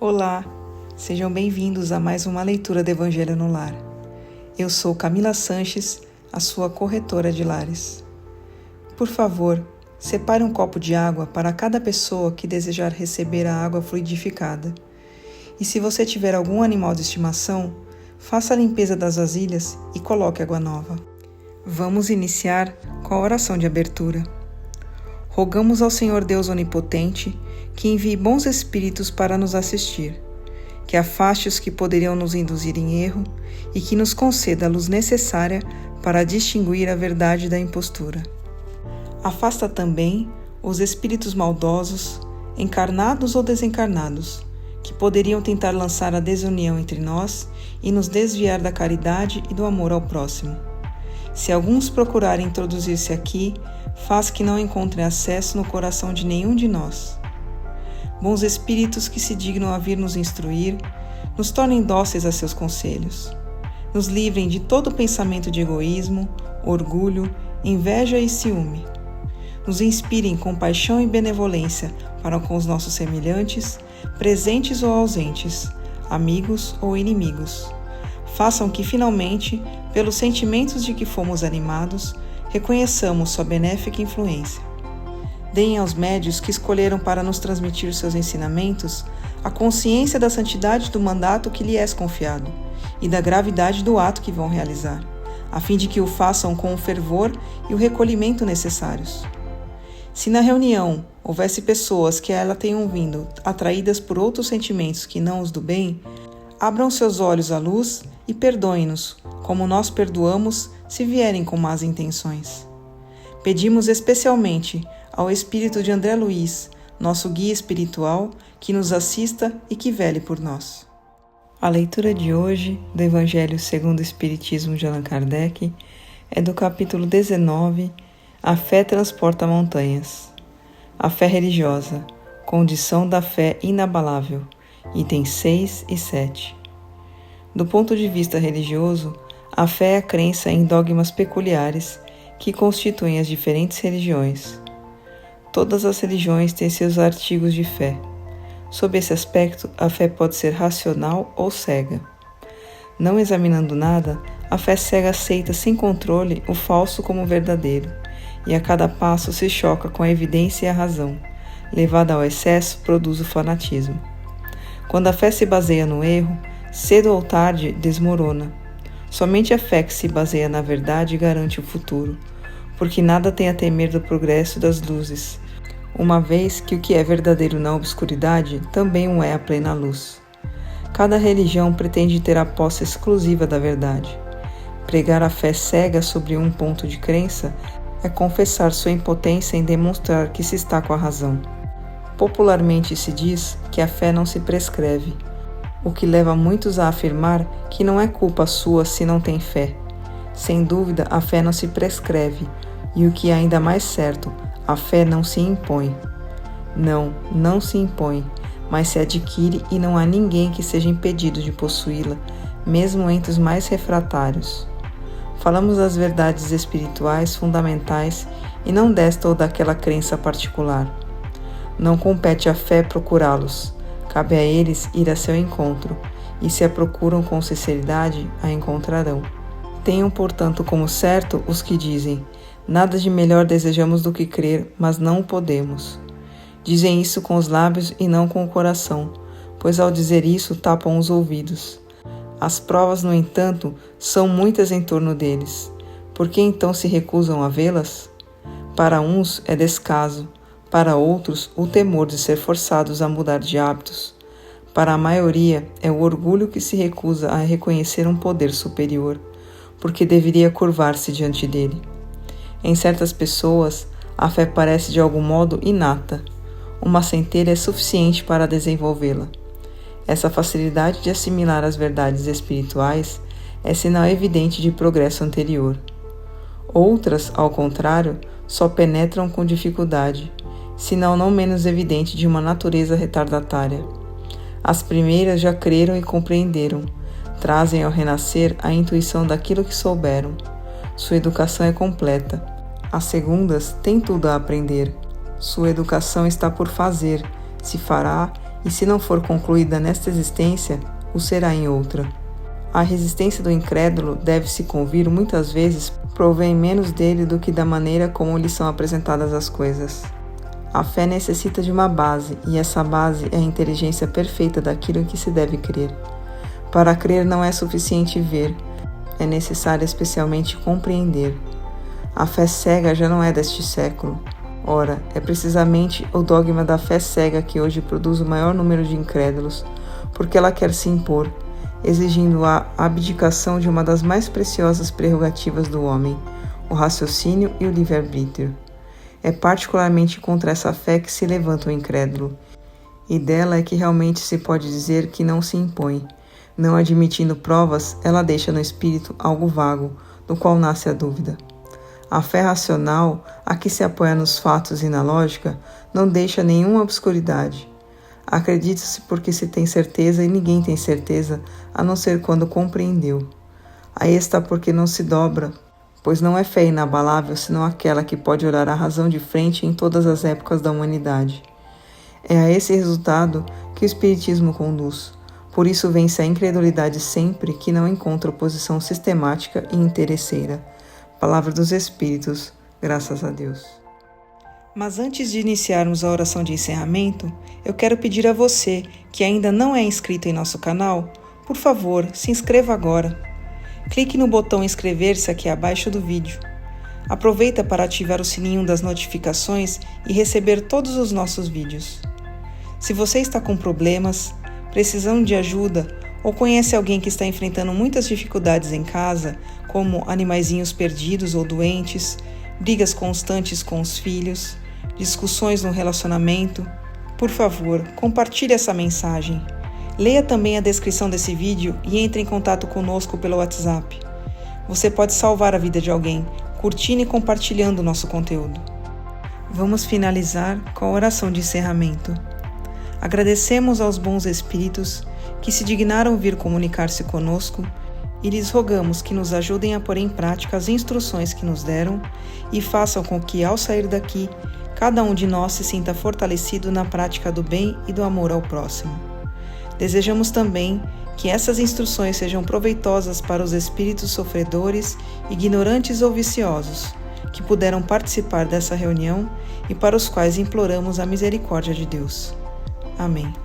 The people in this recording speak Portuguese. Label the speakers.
Speaker 1: Olá, sejam bem-vindos a mais uma leitura do Evangelho no Lar. Eu sou Camila Sanches, a sua corretora de lares. Por favor, separe um copo de água para cada pessoa que desejar receber a água fluidificada. E se você tiver algum animal de estimação, faça a limpeza das vasilhas e coloque água nova. Vamos iniciar com a oração de abertura. Rogamos ao Senhor Deus Onipotente que envie bons espíritos para nos assistir, que afaste os que poderiam nos induzir em erro e que nos conceda a luz necessária para distinguir a verdade da impostura. Afasta também os espíritos maldosos, encarnados ou desencarnados, que poderiam tentar lançar a desunião entre nós e nos desviar da caridade e do amor ao próximo. Se alguns procurarem introduzir-se aqui, faz que não encontrem acesso no coração de nenhum de nós. Bons espíritos que se dignam a vir nos instruir, nos tornem dóceis a seus conselhos. Nos livrem de todo pensamento de egoísmo, orgulho, inveja e ciúme. Nos inspirem compaixão e benevolência para com os nossos semelhantes, presentes ou ausentes, amigos ou inimigos. Façam que, finalmente, pelos sentimentos de que fomos animados, reconheçamos sua benéfica influência. Deem aos médios que escolheram para nos transmitir seus ensinamentos a consciência da santidade do mandato que lhe é confiado e da gravidade do ato que vão realizar, a fim de que o façam com o fervor e o recolhimento necessários. Se na reunião houvesse pessoas que a ela tenham vindo atraídas por outros sentimentos que não os do bem, abram seus olhos à luz e perdoem-nos, como nós perdoamos se vierem com más intenções. Pedimos especialmente ao espírito de André Luiz, nosso guia espiritual, que nos assista e que vele por nós. A leitura de hoje do Evangelho segundo o Espiritismo de Allan Kardec é do capítulo 19, A Fé Transporta Montanhas. A fé religiosa, condição da fé inabalável, itens 6 e 7. Do ponto de vista religioso, a fé é a crença em dogmas peculiares que constituem as diferentes religiões. Todas as religiões têm seus artigos de fé. Sob esse aspecto, a fé pode ser racional ou cega. Não examinando nada, a fé cega aceita sem controle o falso como verdadeiro, e a cada passo se choca com a evidência e a razão. Levada ao excesso, produz o fanatismo. Quando a fé se baseia no erro, cedo ou tarde desmorona. Somente a fé que se baseia na verdade garante o futuro, porque nada tem a temer do progresso das luzes, uma vez que o que é verdadeiro na obscuridade também o é à plena luz. Cada religião pretende ter a posse exclusiva da verdade. Pregar a fé cega sobre um ponto de crença é confessar sua impotência em demonstrar que se está com a razão. Popularmente se diz que a fé não se prescreve, o que leva muitos a afirmar que não é culpa sua se não tem fé. Sem dúvida, a fé não se prescreve, e o que é ainda mais certo, a fé não se impõe. Não se impõe, mas se adquire e não há ninguém que seja impedido de possuí-la, mesmo entre os mais refratários. Falamos das verdades espirituais fundamentais e não desta ou daquela crença particular. Não compete à fé procurá-los, cabe a eles ir a seu encontro, e se a procuram com sinceridade, a encontrarão. Tenham, portanto, como certo os que dizem: nada de melhor desejamos do que crer, mas não o podemos. Dizem isso com os lábios e não com o coração, pois ao dizer isso tapam os ouvidos. As provas, no entanto, são muitas em torno deles. Por que então se recusam a vê-las? Para uns é descaso, para outros o temor de ser forçados a mudar de hábitos. Para a maioria é o orgulho que se recusa a reconhecer um poder superior, porque deveria curvar-se diante dele. Em certas pessoas, a fé parece de algum modo inata. Uma centelha é suficiente para desenvolvê-la. Essa facilidade de assimilar as verdades espirituais é sinal evidente de progresso anterior. Outras, ao contrário, só penetram com dificuldade, sinal não menos evidente de uma natureza retardatária. As primeiras já creram e compreenderam, trazem ao renascer a intuição daquilo que souberam. Sua educação é completa. As segundas têm tudo a aprender. Sua educação está por fazer, se fará e se não for concluída nesta existência, o será em outra. A resistência do incrédulo deve-se convir muitas vezes provém menos dele do que da maneira como lhe são apresentadas as coisas. A fé necessita de uma base, e essa base é a inteligência perfeita daquilo em que se deve crer. Para crer não é suficiente ver, é necessário especialmente compreender. A fé cega já não é deste século. Ora, é precisamente o dogma da fé cega que hoje produz o maior número de incrédulos, porque ela quer se impor, exigindo a abdicação de uma das mais preciosas prerrogativas do homem, o raciocínio e o livre-arbítrio. É particularmente contra essa fé que se levanta o incrédulo, e dela é que realmente se pode dizer que não se impõe. Não admitindo provas, ela deixa no espírito algo vago, do qual nasce a dúvida. A fé racional, a que se apoia nos fatos e na lógica, não deixa nenhuma obscuridade. Acredita-se porque se tem certeza e ninguém tem certeza, a não ser quando compreendeu. Aí está porque não se dobra, pois não é fé inabalável senão aquela que pode olhar a razão de frente em todas as épocas da humanidade. É a esse resultado que o Espiritismo conduz. Por isso vence a incredulidade sempre que não encontra oposição sistemática e interesseira. Palavra dos Espíritos, graças a Deus. Mas antes de iniciarmos a oração de encerramento, eu quero pedir a você, que ainda não é inscrito em nosso canal, por favor, se inscreva agora. Clique no botão inscrever-se aqui abaixo do vídeo. Aproveita para ativar o sininho das notificações e receber todos os nossos vídeos. Se você está com problemas, precisando de ajuda ou conhece alguém que está enfrentando muitas dificuldades em casa, como animaizinhos perdidos ou doentes, brigas constantes com os filhos, discussões no relacionamento, por favor, compartilhe essa mensagem. Leia também a descrição desse vídeo e entre em contato conosco pelo WhatsApp. Você pode salvar a vida de alguém, curtindo e compartilhando o nosso conteúdo. Vamos finalizar com a oração de encerramento. Agradecemos aos bons espíritos que se dignaram vir comunicar-se conosco e lhes rogamos que nos ajudem a pôr em prática as instruções que nos deram e façam com que, ao sair daqui, cada um de nós se sinta fortalecido na prática do bem e do amor ao próximo. Desejamos também que essas instruções sejam proveitosas para os espíritos sofredores, ignorantes ou viciosos, que puderam participar dessa reunião e para os quais imploramos a misericórdia de Deus. Amém.